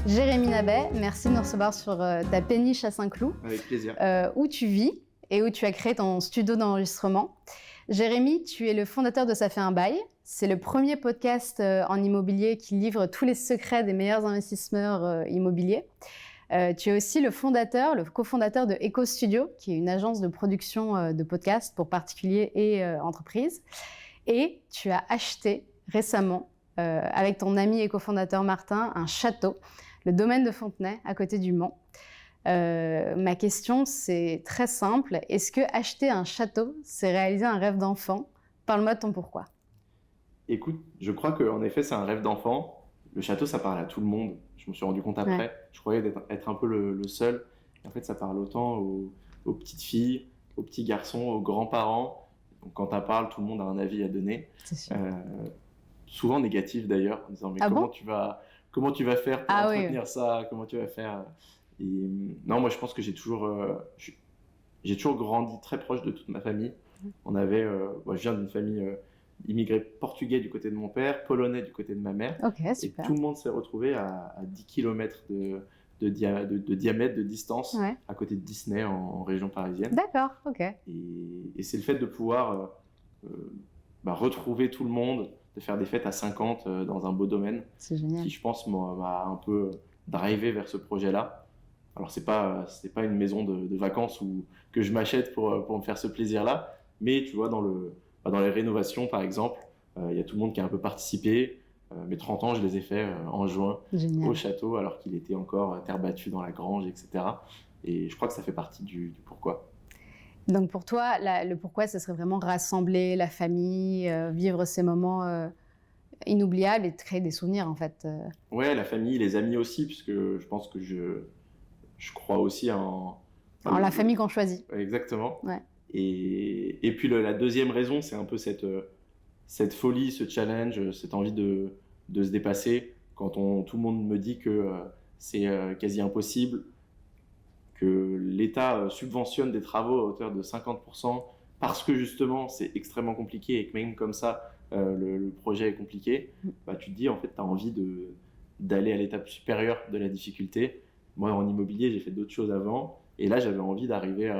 Jérémy Nabet, merci de nous recevoir sur ta péniche à Saint-Cloud. Avec plaisir. Où tu vis et où tu as créé ton studio d'enregistrement. Jérémy, tu es le fondateur de Ça fait un bail. C'est le premier podcast en immobilier qui livre tous les secrets des meilleurs investisseurs immobiliers. Tu es aussi le cofondateur de Eco Studio, qui est une agence de production de podcasts pour particuliers et entreprises. Et tu as acheté récemment, avec ton ami et cofondateur Martin, un château, le domaine de Fontenay, à côté du Mans. Ma question, c'est très simple. Est-ce que acheter un château, c'est réaliser un rêve d'enfant? Parle-moi de ton pourquoi. Écoute, je crois qu'en effet, c'est un rêve d'enfant. Le château, ça parle à tout le monde. Je me suis rendu compte après. Ouais. Je croyais être un peu le seul. Et en fait, ça parle autant aux petites filles, aux petits garçons, aux grands-parents. Donc, quand tu parles, tout le monde a un avis à donner. C'est sûr. Souvent négatif d'ailleurs, en disant mais Ah comment bon tu vas faire pour entretenir oui. ça? Comment tu vas faire? Et non, moi je pense que j'ai toujours grandi très proche de toute ma famille. Moi, je viens d'une famille immigrée portugais du côté de mon père, polonais du côté de ma mère. Ok, Et super. tout le monde s'est retrouvé à 10 km de diamètre, de distance, Ouais. à côté de Disney en région parisienne. D'accord, ok. Et c'est le fait de pouvoir retrouver tout le monde, de faire des fêtes à 50 dans un beau domaine, C'est génial. qui je pense m'a un peu drivé vers ce projet-là. Alors c'est pas une maison de vacances que je m'achète pour me faire ce plaisir-là, mais tu vois dans les rénovations par exemple, il y a tout le monde qui a un peu participé. Mes 30 ans, je les ai fait en juin Génial. au château, alors qu'il était encore terre battue dans la grange, etc. Et je crois que ça fait partie du pourquoi. Donc pour toi, le pourquoi, ce serait vraiment rassembler la famille, vivre ces moments inoubliables et de créer des souvenirs en fait. Ouais, la famille, les amis aussi, puisque je pense que je crois aussi en La famille qu'on choisit. Exactement. Ouais. Et puis la deuxième raison, c'est un peu cette folie, ce challenge, cette envie de se dépasser. Quand tout le monde me dit que c'est quasi impossible, que l'État subventionne des travaux à hauteur de 50% parce que justement c'est extrêmement compliqué et que même comme ça le projet est compliqué, tu te dis en fait tu as envie d'aller à l'étape supérieure de la difficulté. Moi en immobilier j'ai fait d'autres choses avant et là j'avais envie d'arriver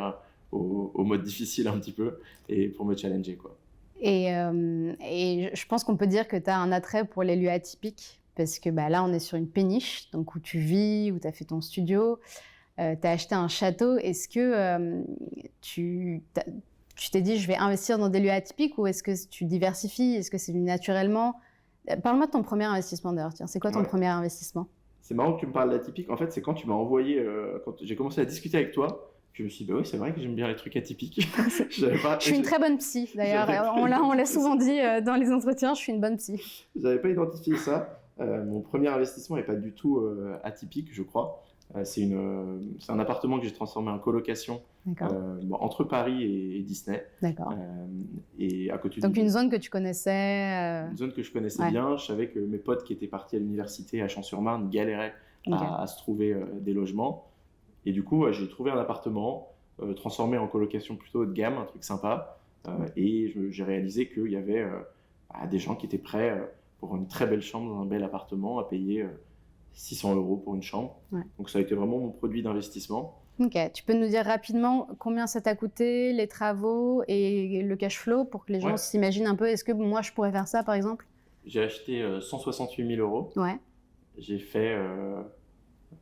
au mode difficile un petit peu et pour me challenger quoi. Et je pense qu'on peut dire que tu as un attrait pour les lieux atypiques parce que là on est sur une péniche, donc où tu vis, où tu as fait ton studio. Tu as acheté un château. Est-ce que tu t'es dit je vais investir dans des lieux atypiques ou est-ce que tu diversifies? Est-ce que c'est venu naturellement? Parle-moi de ton premier investissement d'ailleurs. Tiens, c'est quoi ton premier investissement? C'est marrant que tu me parles d'atypique. En fait, c'est quand tu m'as envoyé, quand j'ai commencé à discuter avec toi, je me suis dit, oui, c'est vrai que j'aime bien les trucs atypiques. Je suis une très bonne psy d'ailleurs. On l'a souvent dit dans les entretiens, je suis une bonne psy. J'avais pas identifié ça. Mon premier investissement n'est pas du tout atypique, je crois. C'est un appartement que j'ai transformé en colocation entre Paris et Disney. D'accord. Et à côté Donc une zone que tu connaissais Une zone que je connaissais bien. Je savais que mes potes qui étaient partis à l'université à Champs-sur-Marne galéraient à se trouver des logements. Et du coup, j'ai trouvé un appartement transformé en colocation plutôt haut de gamme, un truc sympa. Et j'ai réalisé qu'il y avait des gens qui étaient prêts pour une très belle chambre dans un bel appartement à payer 600 € pour une chambre. Ouais. Donc ça a été vraiment mon produit d'investissement. Ok, tu peux nous dire rapidement combien ça t'a coûté, les travaux et le cash flow pour que les gens s'imaginent un peu. Est-ce que moi je pourrais faire ça par exemple? J'ai acheté 168 000 €. Ouais. J'ai fait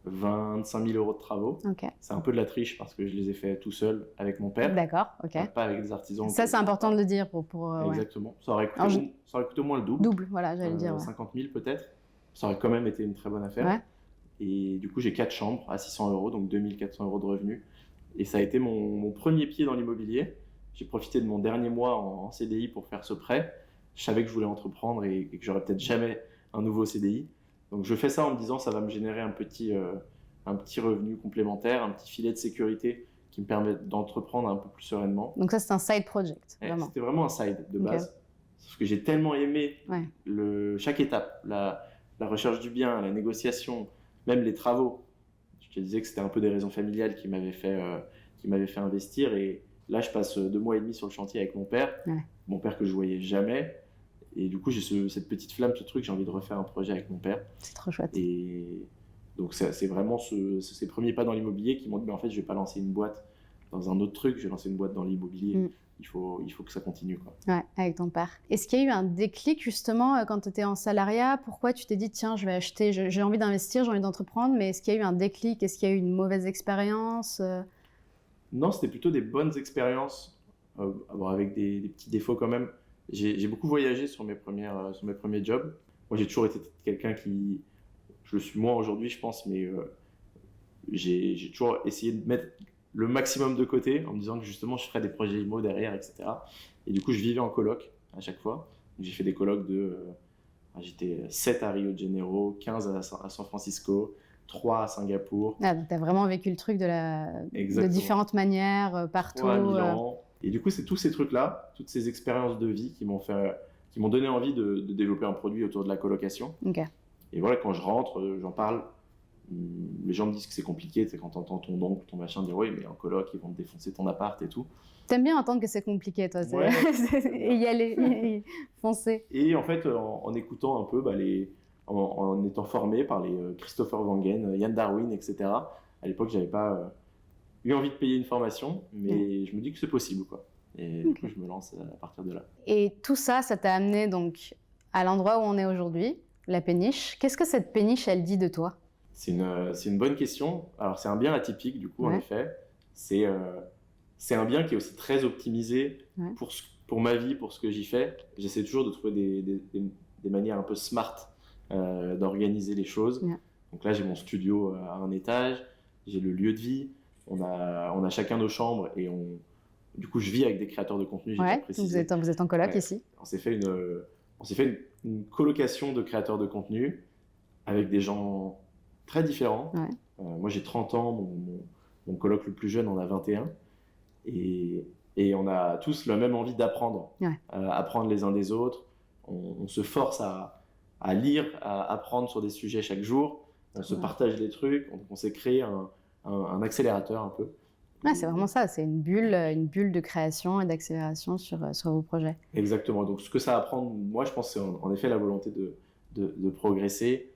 25 000 € de travaux. Okay. C'est un peu de la triche parce que je les ai fait tout seul avec mon père. D'accord, ok. Pas avec des artisans. Ça c'est important de le dire pour Exactement. Ça aurait coûté au moins le double. Double, voilà, j'allais le dire. 50 000 peut-être. Ça aurait quand même été une très bonne affaire. Ouais. Et du coup, j'ai 4 chambres à 600 €, donc 2400 € de revenus. Et ça a été mon premier pied dans l'immobilier. J'ai profité de mon dernier mois en CDI pour faire ce prêt. Je savais que je voulais entreprendre et que j'aurais peut-être jamais un nouveau CDI. Donc je fais ça en me disant ça va me générer un petit revenu complémentaire, un petit filet de sécurité qui me permet d'entreprendre un peu plus sereinement. Donc ça, c'est un side project, vraiment. C'était vraiment un side de base. Parce que j'ai tellement aimé chaque étape, la recherche du bien, la négociation, même les travaux. Je te disais que c'était un peu des raisons familiales qui m'avaient fait investir. Et là, je passe 2 mois et demi sur le chantier avec mon père. Ouais. Mon père que je voyais jamais. Et du coup, j'ai cette petite flamme, ce truc, j'ai envie de refaire un projet avec mon père. C'est trop chouette. Et Donc c'est vraiment ces premiers pas dans l'immobilier qui m'ont dit, en fait, je vais pas lancer une boîte dans un autre truc, je vais lancer une boîte dans l'immobilier. Il faut que ça continue, quoi. Ouais, avec ton père. Est-ce qu'il y a eu un déclic justement quand tu étais en salariat? Pourquoi tu t'es dit, tiens, je vais acheter, j'ai envie d'investir, j'ai envie d'entreprendre, mais est-ce qu'il y a eu un déclic? Est-ce qu'il y a eu une mauvaise expérience? Non, c'était plutôt des bonnes expériences, avec des petits défauts quand même. J'ai beaucoup voyagé sur mes premiers jobs. Moi, j'ai toujours été quelqu'un qui, je le suis moins aujourd'hui, je pense, mais j'ai toujours essayé de mettre le maximum de côté en me disant que justement, je ferais des projets IMO derrière, etc. Et du coup, je vivais en coloc à chaque fois. J'ai fait des colocs j'étais 7 à Rio de Janeiro, 15 à San Francisco, 3 à Singapour. Ah, donc tu as vraiment vécu le truc de différentes manières, partout. 3 à Milan. Et du coup, c'est tous ces trucs-là, toutes ces expériences de vie qui m'ont donné envie de développer un produit autour de la colocation. Okay. Et voilà, quand je rentre, j'en parle. Les gens me disent que c'est compliqué, c'est quand tu entends ton oncle, ton machin dire oui, mais en coloc, ils vont te défoncer ton appart et tout. T'aimes bien entendre que c'est compliqué, toi, ouais. Et y aller, foncer. Et en fait, en écoutant un peu, en étant formé par les Christopher Wangen, Yann Darwin, etc. À l'époque, j'avais pas eu envie de payer une formation, mais je me dis que c'est possible, quoi. Et du coup, je me lance à partir de là. Et tout ça, ça t'a amené donc à l'endroit où on est aujourd'hui, la péniche. Qu'est-ce que cette péniche, elle dit de toi? C'est une bonne question. Alors, c'est un bien atypique, du coup, en effet. C'est un bien qui est aussi très optimisé pour ma vie, pour ce que j'y fais. J'essaie toujours de trouver des manières un peu smart d'organiser les choses. Donc là, j'ai mon studio à un étage, j'ai le lieu de vie, on a chacun nos chambres et du coup, je vis avec des créateurs de contenu. Vous êtes en coloc ici. On s'est fait une colocation de créateurs de contenu avec des gens très différents. Moi, j'ai 30 ans, mon coloc le plus jeune en a 21. Et on a tous la même envie d'apprendre, apprendre les uns des autres. On se force à lire, à apprendre sur des sujets chaque jour. On se partage des trucs. On s'est créé un accélérateur un peu. C'est vraiment ça, c'est une bulle de création et d'accélération sur vos projets. Exactement. Donc, ce que ça apprend, moi, je pense, c'est en effet la volonté de progresser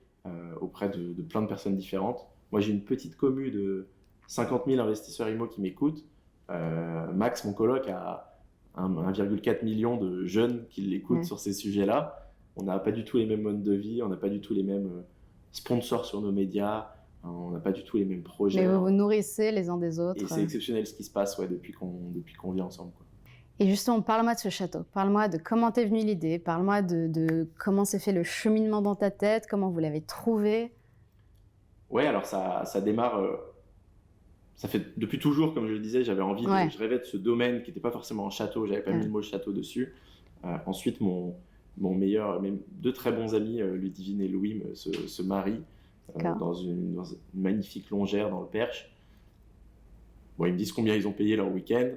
auprès de plein de personnes différentes. Moi, j'ai une petite commu de 50 000 investisseurs IMO qui m'écoutent. Max, mon coloc, a 1,4 million de jeunes qui l'écoutent sur ces sujets-là. On n'a pas du tout les mêmes modes de vie, on n'a pas du tout les mêmes sponsors sur nos médias, on n'a pas du tout les mêmes projets. Mais vous vous nourrissez les uns des autres. Et c'est exceptionnel ce qui se passe depuis qu'on vit ensemble, quoi. Et justement, parle-moi de ce château. Parle-moi de comment t'es venue l'idée. Parle-moi de comment s'est fait le cheminement dans ta tête, comment vous l'avez trouvé. Ouais, alors ça démarre... Ça fait depuis toujours, comme je le disais, j'avais envie, je rêvais de ce domaine qui n'était pas forcément un château, j'avais pas mis le mot château dessus. Ensuite, mes deux très bons amis, Ludivine et Louis, se marient dans une magnifique longère dans le Perche. Bon, ils me disent combien ils ont payé leur week-end.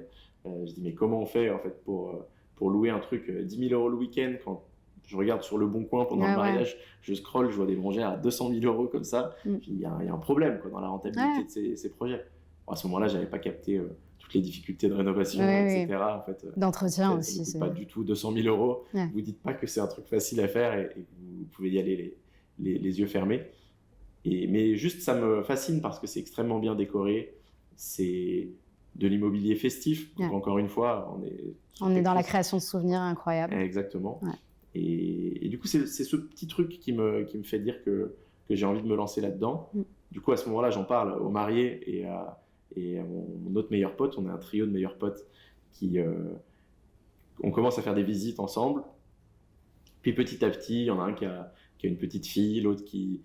Je dis, mais comment on fait en fait pour louer un truc 10 000 € le week-end quand je regarde sur Le Bon Coin pendant le mariage, je scrolle, je vois des longères à 200 000 € comme ça. Il y a un problème dans la rentabilité de ces projets. Bon, à ce moment-là, je n'avais pas capté toutes les difficultés de rénovation, etc. En fait, d'entretien aussi. Ça ne coûte pas du tout 200 000 €. Vous ne dites pas que c'est un truc facile à faire et vous pouvez y aller les yeux fermés. Mais juste, ça me fascine parce que c'est extrêmement bien décoré. C'est de l'immobilier festif. Donc, encore une fois, on est dans la création de souvenirs incroyables. Exactement. Et du coup, c'est ce petit truc qui me fait dire que j'ai envie de me lancer là-dedans. Du coup, à ce moment-là, j'en parle aux mariés et à mon autre meilleur pote. On est un trio de meilleurs potes on commence à faire des visites ensemble. Puis petit à petit, il y en a un qui a une petite fille, l'autre qui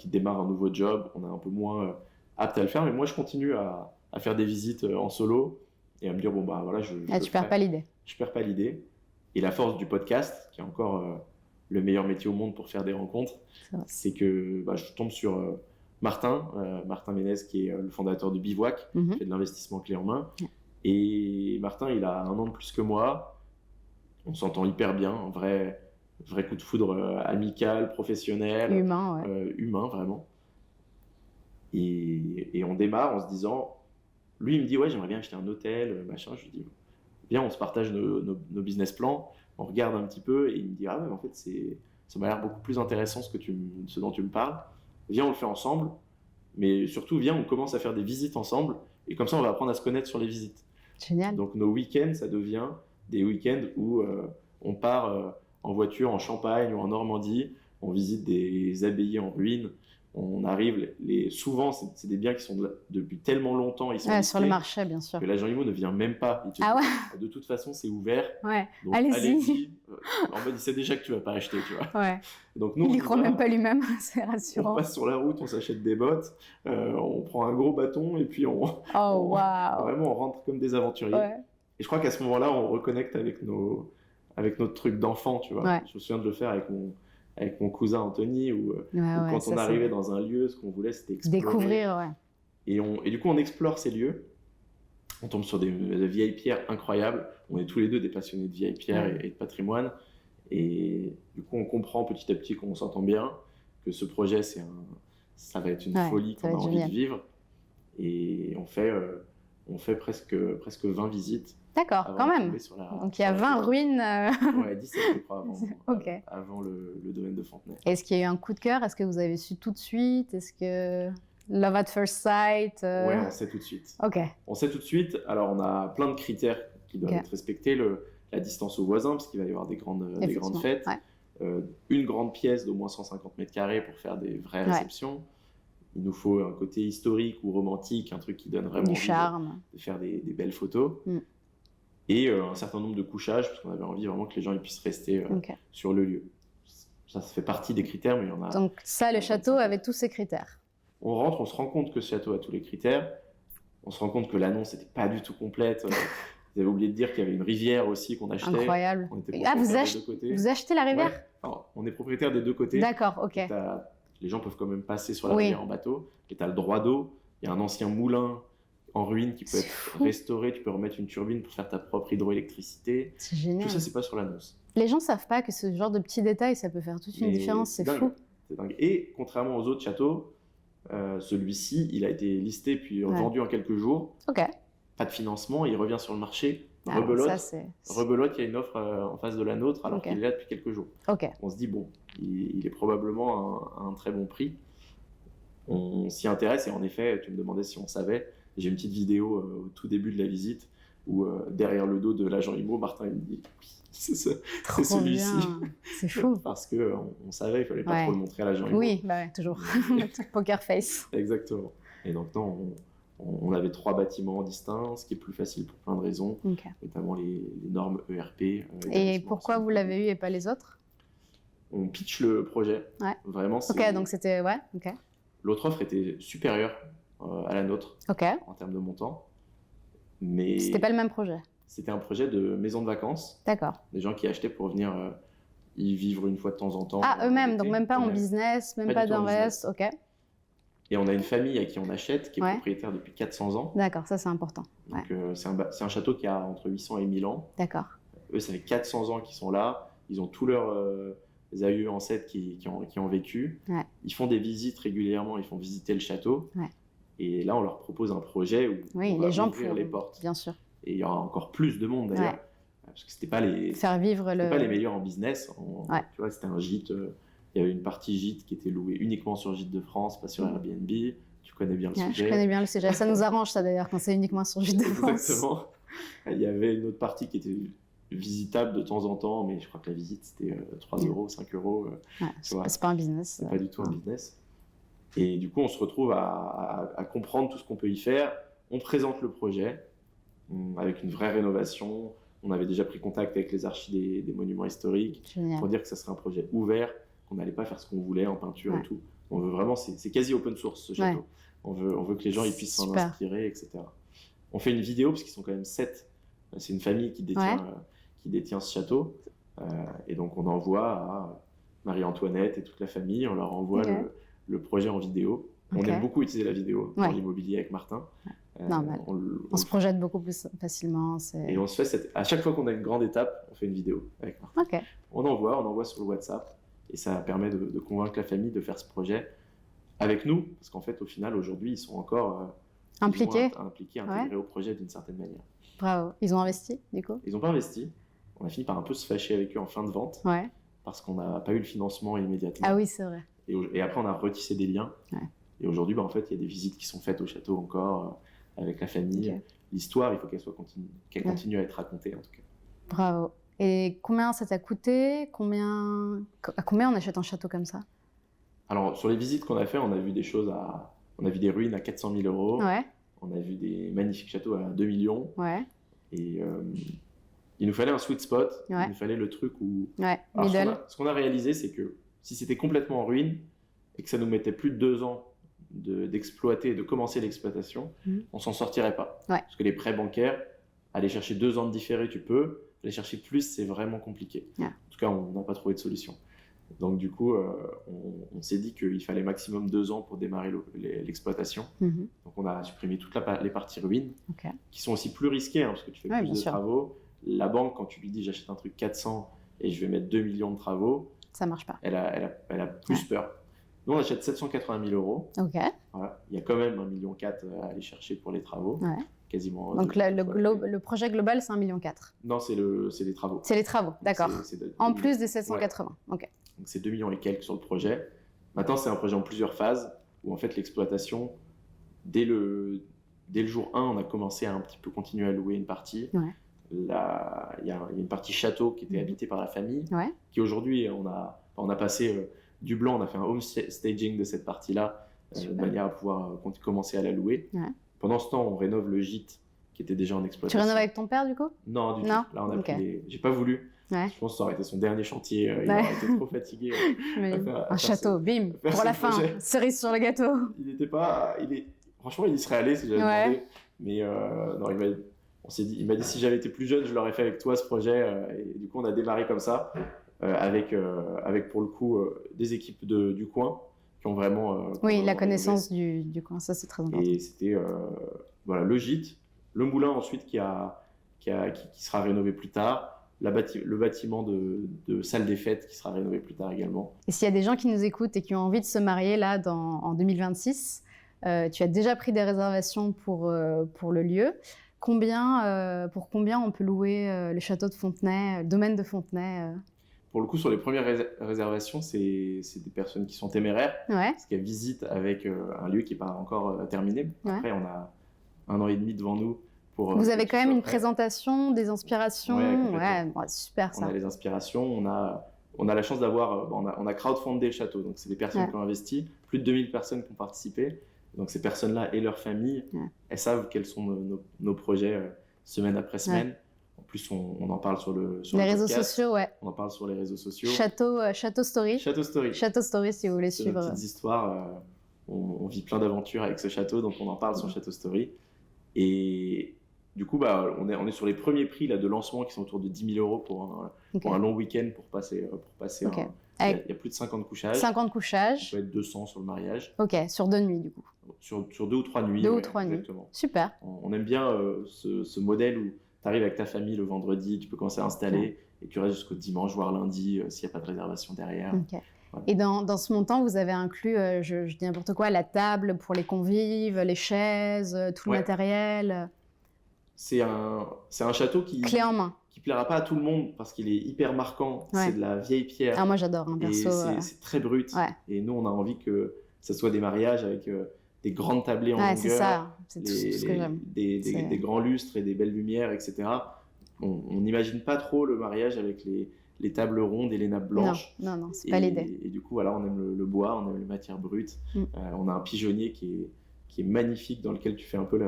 démarre un nouveau job. On est un peu moins apte à le faire, mais moi, je continue à faire des visites en solo et à me dire, bon, bah voilà, tu perds pas l'idée. Je perds pas l'idée. Et la force du podcast, qui est encore le meilleur métier au monde pour faire des rencontres, c'est que je tombe sur Martin Ménez, qui est le fondateur de Bivouac, qui fait de l'investissement clé en main. Et Martin, il a 1 an de plus que moi. On s'entend hyper bien, un vrai coup de foudre amical, professionnel. Humain, vraiment. Et on démarre en se disant... Lui, il me dit, ouais, j'aimerais bien acheter un hôtel, machin. Je lui dis, viens, on se partage nos business plans. On regarde un petit peu et il me dit, ah ouais, en fait, ça m'a l'air beaucoup plus intéressant ce dont tu me parles. viens, on le fait ensemble, mais surtout, viens, on commence à faire des visites ensemble, et comme ça, on va apprendre à se connaître sur les visites. Génial. Donc nos week-ends, ça devient des week-ends où on part en voiture en Champagne ou en Normandie, on visite des abbayes en ruine, on arrive, souvent c'est des biens qui sont depuis tellement longtemps, ils sont Sur le listés, marché, bien sûr. que l'agent immo ne vient même pas. Il te dit, ouais. de toute façon, c'est ouvert, Ouais. donc Allez-y. En mode, il sait déjà que tu vas pas acheter, tu vois. Ouais. Donc nous, Il on y y croit va, même pas lui-même, c'est on rassurant. passe sur la route, on s'achète des bottes, on prend un gros bâton et puis Oh, waouh. vraiment on rentre comme des aventuriers. Ouais. Et je crois qu'à ce moment-là, on reconnecte avec notre truc d'enfant, tu vois. Ouais. Je me souviens de le faire avec mon cousin Anthony, où quand ça, on arrivait dans un lieu, ce qu'on voulait, c'était explorer. Découvrir, ouais. Et du coup, on explore ces lieux. On tombe sur des vieilles pierres incroyables. On est tous les deux des passionnés de vieilles pierres et de patrimoine. Et du coup, on comprend petit à petit qu'on s'entend bien, que ce projet, ça va être une folie qu'on a envie de vivre. Et on fait presque 20 visites. D'accord, quand même. Donc il y a 20 ruines. Ouais, 17 je crois avant le domaine de Fontenay. Est-ce qu'il y a eu un coup de cœur? Est-ce que vous avez su tout de suite? Est-ce que love at first sight? Ouais, on sait tout de suite. Ok. On sait tout de suite. Alors on a plein de critères qui doivent être respectés. La distance aux voisins, parce qu'il va y avoir des grandes fêtes. Ouais. Une grande pièce d'au moins 150 mètres carrés pour faire des vraies réceptions. Il nous faut un côté historique ou romantique, un truc qui donne vraiment du charme. De faire des belles photos. Et un certain nombre de couchages, parce qu'on avait envie vraiment que les gens ils puissent rester sur le lieu. Ça fait partie des critères, mais il y en a... Donc ça, le château avait tous ces critères. On rentre, on se rend compte que ce château a tous les critères. On se rend compte que l'annonce n'était pas du tout complète. Vous avez oublié de dire qu'il y avait une rivière aussi qu'on achetait. Incroyable. Vous achetez la rivière? Ouais. Alors, on est propriétaire des deux côtés. D'accord, ok. Les gens peuvent quand même passer sur la rivière en bateau. Et tu as le droit d'eau. Il y a un ancien moulin en ruine qui peut être restauré. Tu peux remettre une turbine pour faire ta propre hydroélectricité. C'est génial. Tout ça, c'est pas sur l'annonce. Les gens savent pas que ce genre de petits détails, ça peut faire toute une différence. C'est fou. C'est dingue. Et contrairement aux autres châteaux, celui-ci, il a été listé puis vendu en quelques jours. Ok. Pas de financement, il revient sur le marché. Rebelote, il y a une offre en face de la nôtre alors qu'il est là depuis quelques jours. On se dit, bon, il est probablement à un très bon prix. On s'y intéresse et en effet, tu me demandais si on savait. J'ai une petite vidéo au tout début de la visite où derrière le dos de l'agent IMO, Martin il me dit c'est celui-ci. C'est fou. Parce qu'on savait, il ne fallait pas trop le montrer à l'agent IMO. Oui, toujours. Poker face. Exactement. Et donc, on avait 3 bâtiments distincts, ce qui est plus facile pour plein de raisons, notamment les normes ERP. Et pourquoi vous l'avez eu et pas les autres? On pitch le projet. Vraiment. Donc c'était... L'autre offre était supérieure à la nôtre en termes de montant. Mais c'était pas le même projet? C'était un projet de maison de vacances. D'accord. Des gens qui achetaient pour venir y vivre une fois de temps en temps. Ah, eux-mêmes, donc même pas en business, même pas d'invest, Et on a une famille à qui on achète, qui est propriétaire depuis 400 ans. D'accord, ça c'est important. Donc c'est un château qui a entre 800 et 1000 ans. D'accord. Eux, ça fait 400 ans qu'ils sont là. Ils ont tous leurs aïeux ancêtres qui ont vécu. Ils font des visites régulièrement, ils font visiter le château. Et là, on leur propose un projet où on va ouvrir les portes. Bien sûr. Et il y aura encore plus de monde d'ailleurs. Parce que c'était pas les meilleurs en business. Tu vois, c'était un gîte. Il y avait une partie gîte qui était louée uniquement sur Gîte de France, pas sur Airbnb. Tu connais bien le sujet. Je connais bien le sujet. Ça nous arrange ça d'ailleurs quand c'est uniquement sur Gîte de France. Exactement. Il y avait une autre partie qui était visitable de temps en temps, mais je crois que la visite c'était 3 euros, 5 euros. C'est pas un business. C'est pas du tout un business. Et du coup, on se retrouve à comprendre tout ce qu'on peut y faire. On présente le projet avec une vraie rénovation. On avait déjà pris contact avec les archis des monuments historiques pour dire que ça serait un projet ouvert, qu'on n'allait pas faire ce qu'on voulait en peinture et tout. On veut vraiment, c'est quasi open source ce château. On veut que les gens ils puissent s'en inspirer, etc. On fait une vidéo parce qu'ils sont quand même 7. C'est une famille qui détient ce château. Et donc on envoie à Marie-Antoinette et toute la famille, on leur envoie le projet en vidéo. On aime beaucoup utiliser la vidéo dans l'immobilier avec Martin. Normal. On se projette beaucoup plus facilement. Et on se fait à chaque fois qu'on a une grande étape, on fait une vidéo avec Martin. On envoie sur le WhatsApp et ça permet de convaincre la famille de faire ce projet avec nous, parce qu'en fait, au final, aujourd'hui, ils sont encore impliqués, intégrés au projet d'une certaine manière. Bravo. Ils ont investi, du coup? Ils n'ont pas investi. On a fini par un peu se fâcher avec eux en fin de vente, parce qu'on n'a pas eu le financement immédiatement. Ah oui, c'est vrai. Et après, on a retissé des liens. Ouais. Et aujourd'hui, en fait, il y a des visites qui sont faites au château encore, avec la famille. Ok. L'histoire, il faut qu'elle continue à être racontée, en tout cas. Bravo. Et combien ça t'a coûté? À combien on achète un château comme ça? Alors, sur les visites qu'on a fait, on a vu on a vu des ruines à 400 000 euros. Ouais, On a vu des magnifiques châteaux à 2 millions. ouais, Et il nous fallait un sweet spot. Ouais. Il nous fallait le truc où... ouais. Alors, Middle. ce qu'on a réalisé, c'est que si c'était complètement en ruine et que ça nous mettait plus de 2 ans d'exploiter et de commencer l'exploitation, on s'en sortirait pas. Ouais. Parce que les prêts bancaires, aller chercher 2 ans de différé, tu peux. Aller chercher plus, c'est vraiment compliqué. Ouais. En tout cas, on n'a pas trouvé de solution. Donc du coup, on s'est dit qu'il fallait maximum 2 ans pour démarrer l'exploitation. Donc on a supprimé toutes les parties ruines, qui sont aussi plus risquées, parce que tu fais plus de travaux. La banque, quand tu lui dis j'achète un truc 400 et je vais mettre 2 millions de travaux, ça marche pas. Elle a plus peur. Nous, on achète 780 000 euros. Voilà. Il y a quand même 1,4 million à aller chercher pour les travaux. Quasiment. Donc le projet global, c'est 1,4 million. Non, c'est les travaux. C'est les travaux, d'accord. En plus des 780. Donc c'est 2 millions et quelques sur le projet. Maintenant, c'est un projet en plusieurs phases où en fait l'exploitation, dès le jour 1, on a commencé à un petit peu continuer à louer une partie. Il y a une partie château qui était habitée par la famille, qui aujourd'hui, on a passé du blanc, on a fait un home staging de cette partie-là, de manière à pouvoir commencer à la louer. Pendant ce temps, on rénove le gîte qui était déjà en exploitation. Tu rénoves avec ton père, du coup? Non, du tout. Là, on a pris j'ai pas voulu. Je pense que ça aurait été son dernier chantier. Il aurait été trop fatigué. Un château, bim, pour la fin. Cerise sur le gâteau. Franchement, il y serait allé si j'avais demandé. Mais non, il m'a dit si j'avais été plus jeune, je l'aurais fait avec toi ce projet. Et du coup, on a démarré comme ça, avec pour le coup des équipes du coin qui ont vraiment. La connaissance du coin, ça c'est très important. Et c'était le gîte, le moulin ensuite qui sera rénové plus tard. Le bâtiment de salle des fêtes qui sera rénové plus tard également. Et s'il y a des gens qui nous écoutent et qui ont envie de se marier là en 2026, tu as déjà pris des réservations pour le lieu. Pour combien on peut louer le château de Fontenay, le domaine de Fontenay Pour le coup, sur les premières réservations, c'est des personnes qui sont téméraires, parce qu'elles visitent avec un lieu qui n'est pas encore terminé. Après, on a 1 an et demi devant nous. Vous avez quand même une présentation, des inspirations. Super ça. On a les inspirations, on a la chance d'avoir, on a crowdfundé le château, donc c'est des personnes qui ont investi, plus de 2000 personnes qui ont participé. Donc ces personnes-là et leurs familles, elles savent quels sont nos projets semaine après semaine. En plus, on en parle sur les réseaux sociaux. On en parle sur les réseaux sociaux. Château Story. Château Story. Château Story si vous voulez suivre. Nos petites histoires. On vit plein d'aventures avec ce château, donc on en parle sur Château Story. Et du coup, on est sur les premiers prix là, de lancement qui sont autour de 10 000 euros pour un long week-end pour passer. Il y a plus de 50 couchages. 50 couchages. Ça peut être 200 sur le mariage. Ok, sur 2 nuits du coup. Sur 2 ou 3 nuits. 2 ou 3 nuits. Exactement. Super. On aime bien ce modèle où tu arrives avec ta famille le vendredi, tu peux commencer à installer et tu restes jusqu'au dimanche, voire lundi, s'il n'y a pas de réservation derrière. Voilà. Et dans ce montant, vous avez inclus, je dis n'importe quoi, la table pour les convives, les chaises, tout le matériel. C'est un château clé en main. Qui plaira pas à tout le monde parce qu'il est hyper marquant. C'est de la vieille pierre. Ah, moi j'adore, perso. C'est très brut. Et nous, on a envie que ça soit des mariages avec des grandes tablées en longueur. C'est ça, c'est tout ce que j'aime. Des grands lustres et des belles lumières, etc. On n'imagine pas trop le mariage avec les tables rondes et les nappes blanches. Non, c'est pas l'idée. Et du coup, voilà, on aime le bois, on aime les matières brutes. On a un pigeonnier qui est magnifique, dans lequel tu fais un peu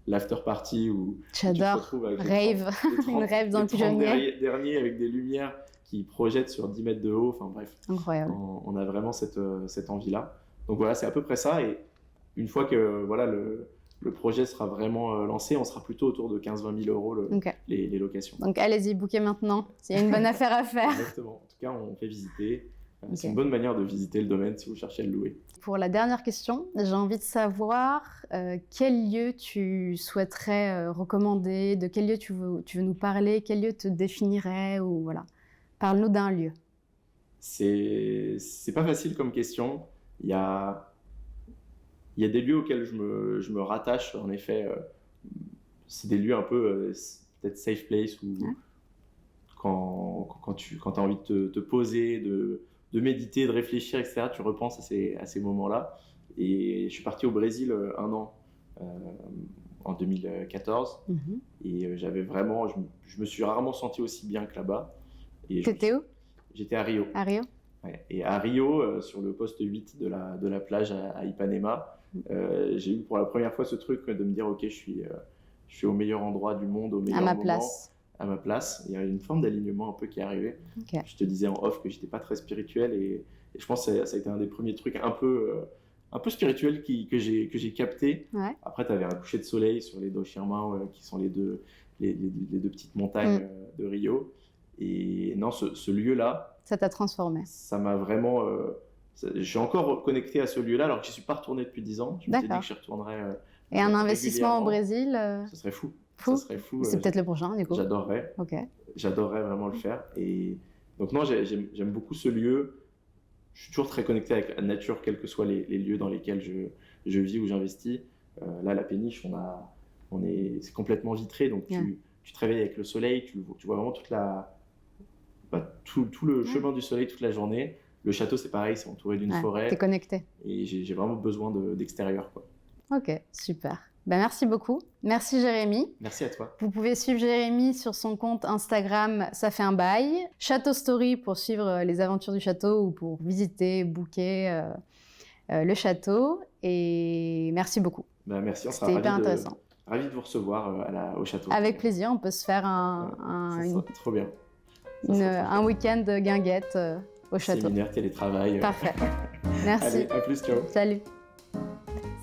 l'after party où j'adore, rave, une rave dans le pigeonnier. Dernier avec des lumières qui projettent sur 10 mètres de haut, enfin bref. Incroyable. On a vraiment cette envie-là. Donc voilà, c'est à peu près ça. Et une fois que le projet sera vraiment lancé, on sera plutôt autour de 15-20 000 euros les locations. Donc allez-y, booker maintenant, s'il y a une bonne affaire à faire. Exactement. En tout cas, on fait visiter. C'est une bonne manière de visiter le domaine si vous cherchez à le louer. Pour la dernière question, j'ai envie de savoir quel lieu tu souhaiterais recommander, de quel lieu tu veux nous parler, quel lieu te définirait, ou voilà. Parle-nous d'un lieu. C'est pas facile comme question. Il y a des lieux auxquels je me rattache, en effet. C'est des lieux un peu peut-être safe place où quand tu as envie de te poser, de méditer, de réfléchir, etc. Tu repenses à ces moments-là. Et je suis parti au Brésil 1 an en 2014. Et j'avais vraiment, je me suis rarement senti aussi bien que là-bas. T'étais où? J'étais à Rio. À Rio. Ouais. Et à Rio, sur le poste 8 de la plage à Ipanema, j'ai eu pour la première fois ce truc de me dire ok, je suis au meilleur endroit du monde, au meilleur moment, à ma place. Il y a une forme d'alignement un peu qui est arrivé. Okay. Je te disais en off que j'étais pas très spirituel et je pense que ça a été un des premiers trucs un peu spirituel que j'ai capté. Ouais. Après, tu avais un coucher de soleil sur les Dos Chiirmão, qui sont les deux petites montagnes de Rio. Et non, ce lieu-là, ça t'a transformé. Ça m'a vraiment. Je suis encore connecté à ce lieu-là, alors que je n'y suis pas retourné depuis 10 ans. Je me suis dit que j'y retournerais. Et un investissement au Brésil Ce serait fou. Ça serait fou. C'est peut-être le prochain, du coup. J'adorerais. Okay. J'adorerais vraiment le faire. Et donc, non, j'aime beaucoup ce lieu. Je suis toujours très connecté avec la nature, quels que soient les lieux dans lesquels je vis ou j'investis. Là, la péniche, c'est complètement vitré, donc tu te réveilles avec le soleil, tu vois vraiment tout le chemin du soleil toute la journée. Le château, c'est pareil, c'est entouré d'une forêt. T'es connecté. Et j'ai vraiment besoin d'extérieur, quoi. Ok, super. Merci beaucoup. Merci Jérémy. Merci à toi. Vous pouvez suivre Jérémy sur son compte Instagram, ça fait un bail. Château Story pour suivre les aventures du château ou pour visiter, booker le château. Et merci beaucoup. Merci, on sera C'était hyper intéressant. Ravi de vous recevoir au château. Avec plaisir, on peut se faire trop bien. Un week-end guinguette au château. Séminaire, télétravail. Parfait. Merci. Allez, à plus, ciao. Salut.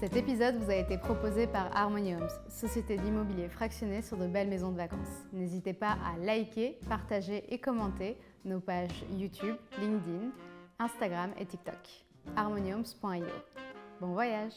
Cet épisode vous a été proposé par Harmony Homes, société d'immobilier fractionné sur de belles maisons de vacances. N'hésitez pas à liker, partager et commenter nos pages YouTube, LinkedIn, Instagram et TikTok. harmonyhomes.io. Bon voyage!